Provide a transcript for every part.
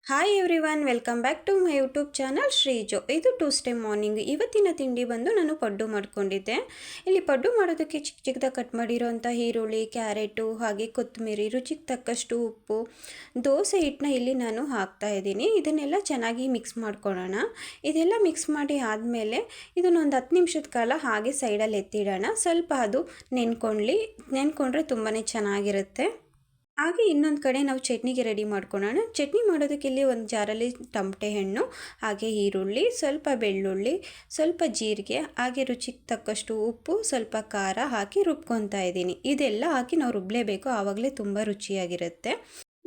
Hi everyone, welcome back to my YouTube channel Shreejo. ಇದು Tuesday morning. ಇವತ್ತಿನ ತಿಂಡಿ ಬಂದು ನಾನು ಪಡ್ಡು ಮಾಡ್ಕೊಂಡಿದ್ದೆ. ಇಲ್ಲಿ ಪಡ್ಡು ಮಾಡೋದಕ್ಕೆ ಚಿಕ್ಕ ಚಿಕ್ಕದಾಗಿ ಕಟ್ ಮಾಡಿರೋಂಥ ಈರುಳ್ಳಿ, ಕ್ಯಾರೆಟು, ಹಾಗೆ ಕೊತ್ತಂಬರಿ, ರುಚಿಗೆ ತಕ್ಕಷ್ಟು ಉಪ್ಪು, ದೋಸೆ ಹಿಟ್ಟನ್ನ ಇಲ್ಲಿ ನಾನು ಹಾಕ್ತಾ ಇದ್ದೀನಿ. ಇದನ್ನೆಲ್ಲ ಚೆನ್ನಾಗಿ ಮಿಕ್ಸ್ ಮಾಡ್ಕೊಳ್ಳೋಣ. ಇದೆಲ್ಲ ಮಿಕ್ಸ್ ಮಾಡಿ ಆದಮೇಲೆ ಇದನ್ನೊಂದು 10 ನಿಮಿಷದ ಕಾಲ ಹಾಗೆ ಸೈಡಲ್ಲಿ ಎತ್ತಿಡೋಣ. ಸ್ವಲ್ಪ ಅದು ನೆನ್ಕೊಂಡ್ರೆ ತುಂಬಾ ಚೆನ್ನಾಗಿರುತ್ತೆ. ಹಾಗೆ ಇನ್ನೊಂದು ಕಡೆ ನಾವು ಚಟ್ನಿಗೆ ರೆಡಿ ಮಾಡ್ಕೊಳ್ಳೋಣ. ಚಟ್ನಿ ಮಾಡೋದಕ್ಕೆ ಇಲ್ಲಿ ಒಂದು ಜಾರಲ್ಲಿ ಟಮಟೆ ಹಣ್ಣು, ಹಾಗೆ ಈರುಳ್ಳಿ, ಸ್ವಲ್ಪ ಬೆಳ್ಳುಳ್ಳಿ, ಸ್ವಲ್ಪ ಜೀರಿಗೆ, ಹಾಗೆ ರುಚಿಗೆ ತಕ್ಕಷ್ಟು ಉಪ್ಪು, ಸ್ವಲ್ಪ ಖಾರ ಹಾಕಿ ರುಬ್ಕೊತಾ ಇದ್ದೀನಿ. ಇದೆಲ್ಲ ಹಾಕಿ ನಾವು ರುಬ್ಲೇಬೇಕು, ಆವಾಗಲೇ ತುಂಬ ರುಚಿಯಾಗಿರುತ್ತೆ.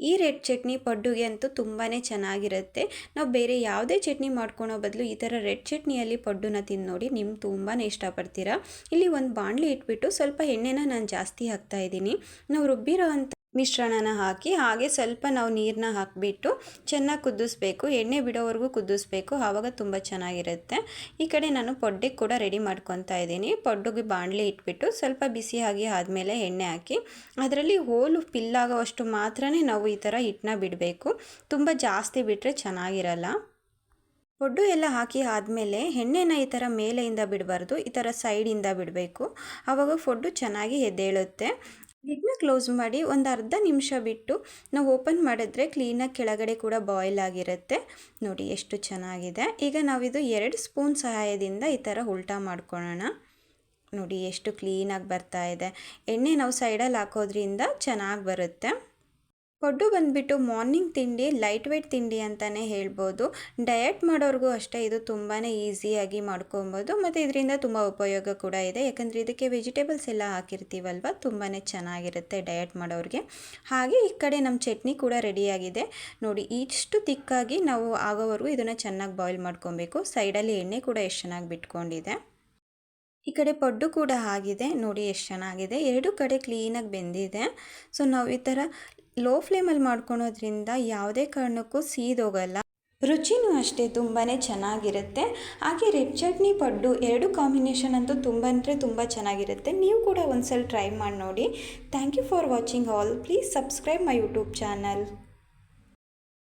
ಈ ರೆಡ್ ಚಟ್ನಿ ಪಡ್ಡುಗೆ ಅಂತೂ ತುಂಬಾ ಚೆನ್ನಾಗಿರುತ್ತೆ. ನಾವು ಬೇರೆ ಯಾವುದೇ ಚಟ್ನಿ ಮಾಡ್ಕೊಳೋ ಬದಲು ಈ ಥರ ರೆಡ್ ಚಟ್ನಿಯಲ್ಲಿ ಪಡ್ಡುನ ತಿಂದು ನೋಡಿ, ನೀವು ತುಂಬಾ ಇಷ್ಟಪಡ್ತೀರಾ. ಇಲ್ಲಿ ಒಂದು ಬಾಣಲಿ ಇಟ್ಬಿಟ್ಟು ಸ್ವಲ್ಪ ಎಣ್ಣೆನ ನಾನು ಜಾಸ್ತಿ ಹಾಕ್ತಾ ಇದ್ದೀನಿ. ನಾವು ರುಬ್ಬಿರೋ ಅಂಥ ಮಿಶ್ರಣನ ಹಾಕಿ ಹಾಗೆ ಸ್ವಲ್ಪ ನಾವು ನೀರನ್ನ ಹಾಕಿಬಿಟ್ಟು ಚೆನ್ನಾಗಿ ಕುದಿಸ್ಬೇಕು. ಎಣ್ಣೆ ಬಿಡೋವರೆಗೂ ಕುದಿಸ್ಬೇಕು, ಆವಾಗ ತುಂಬ ಚೆನ್ನಾಗಿರುತ್ತೆ. ಈ ಕಡೆ ನಾನು ಪಡ್ಡಿಗೆ ಕೂಡ ರೆಡಿ ಮಾಡ್ಕೊತಾ ಇದ್ದೀನಿ. ಪಡ್ಡುಗೆ ಬಾಣಲಿ ಇಟ್ಬಿಟ್ಟು ಸ್ವಲ್ಪ ಬಿಸಿ ಆದಮೇಲೆ ಎಣ್ಣೆ ಹಾಕಿ ಅದರಲ್ಲಿ ಹೋಲು ಫಿಲ್ಲಾಗೋವಷ್ಟು ಮಾತ್ರ ನಾವು ಈ ಥರ ಹಿಟ್ಟನ್ನ ಬಿಡಬೇಕು. ತುಂಬ ಜಾಸ್ತಿ ಬಿಟ್ಟರೆ ಚೆನ್ನಾಗಿರಲ್ಲ. ಪಡ್ಡು ಎಲ್ಲ ಹಾಕಿ ಆದಮೇಲೆ ಎಣ್ಣೆನ ಈ ಥರ ಮೇಲೆಯಿಂದ ಬಿಡಬಾರ್ದು, ಈ ಥರ ಸೈಡಿಂದ ಬಿಡಬೇಕು. ಆವಾಗ ಪಡ್ಡು ಚೆನ್ನಾಗಿ ಎದ್ದೇಳುತ್ತೆ. ಲಿಡ್ನ ಕ್ಲೋಸ್ ಮಾಡಿ ಒಂದು ಅರ್ಧ ನಿಮಿಷ ಬಿಟ್ಟು ನಾವು ಓಪನ್ ಮಾಡಿದ್ರೆ ಕ್ಲೀನಾಗಿ ಕೆಳಗಡೆ ಕೂಡ ಬಾಯ್ಲ್ ಆಗಿರುತ್ತೆ. ನೋಡಿ ಎಷ್ಟು ಚೆನ್ನಾಗಿದೆ. ಈಗ ನಾವಿದು 2 ಸ್ಪೂನ್ ಸಹಾಯದಿಂದ ಈ ಥರ ಉಲ್ಟಾ ಮಾಡ್ಕೊಳ್ಳೋಣ. ನೋಡಿ ಎಷ್ಟು ಕ್ಲೀನಾಗಿ ಬರ್ತಾ ಇದೆ. ಎಣ್ಣೆ ನಾವು ಸೈಡಲ್ಲಿ ಹಾಕೋದ್ರಿಂದ ಚೆನ್ನಾಗಿ ಬರುತ್ತೆ. ಪಡ್ಡು ಬಂದುಬಿಟ್ಟು ಮಾರ್ನಿಂಗ್ ತಿಂಡಿ, ಲೈಟ್ ವೆಯ್ಟ್ ತಿಂಡಿ ಅಂತಲೇ ಹೇಳ್ಬೋದು. ಡಯಟ್ ಮಾಡೋರಿಗೂ ಅಷ್ಟೇ ಇದು ತುಂಬಾ ಈಸಿಯಾಗಿ ಮಾಡ್ಕೊಬೋದು ಮತ್ತು ಇದರಿಂದ ತುಂಬ ಉಪಯೋಗ ಕೂಡ ಇದೆ. ಯಾಕಂದರೆ ಇದಕ್ಕೆ ವೆಜಿಟೇಬಲ್ಸ್ ಎಲ್ಲ ಹಾಕಿರ್ತೀವಲ್ವ, ತುಂಬಾ ಚೆನ್ನಾಗಿರುತ್ತೆ ಡಯಟ್ ಮಾಡೋರಿಗೆ. ಹಾಗೆ ಈ ಕಡೆ ನಮ್ಮ ಚಟ್ನಿ ಕೂಡ ರೆಡಿಯಾಗಿದೆ. ನೋಡಿ ಇಷ್ಟು ತಿಕ್ಕಾಗಿ ನಾವು ಆಗೋವರೆಗೂ ಇದನ್ನು ಚೆನ್ನಾಗಿ ಬಾಯ್ಲ್ ಮಾಡ್ಕೊಬೇಕು. ಸೈಡಲ್ಲಿ ಎಣ್ಣೆ ಕೂಡ ಎಷ್ಟು ಚೆನ್ನಾಗಿ ಬಿಟ್ಕೊಂಡಿದೆ. ಈ ಕಡೆ ಪಡ್ಡು ಕೂಡ ಆಗಿದೆ. ನೋಡಿ ಎಷ್ಟು ಚೆನ್ನಾಗಿದೆ. 2 ಕಡೆ ಕ್ಲೀನಾಗಿ ಬೆಂದಿದೆ. ಸೊ ನಾವು ಈ ಥರ ಲೋ ಫ್ಲೇಮಲ್ಲಿ ಮಾಡ್ಕೊಳೋದ್ರಿಂದ ಯಾವುದೇ ಕಾರಣಕ್ಕೂ ಸೀದೋಗಲ್ಲ. ರುಚಿನೂ ಅಷ್ಟೇ ತುಂಬಾ ಚೆನ್ನಾಗಿರುತ್ತೆ. ಹಾಗೆ ರೆಡ್ ಚಟ್ನಿ ಪಡ್ಡು 2 ಕಾಂಬಿನೇಷನ್ ಅಂತೂ ತುಂಬ ಚೆನ್ನಾಗಿರುತ್ತೆ. ನೀವು ಕೂಡ ಒಂದ್ಸಲ ಟ್ರೈ ಮಾಡಿ ನೋಡಿ. Thank you for watching all. Please subscribe my YouTube channel.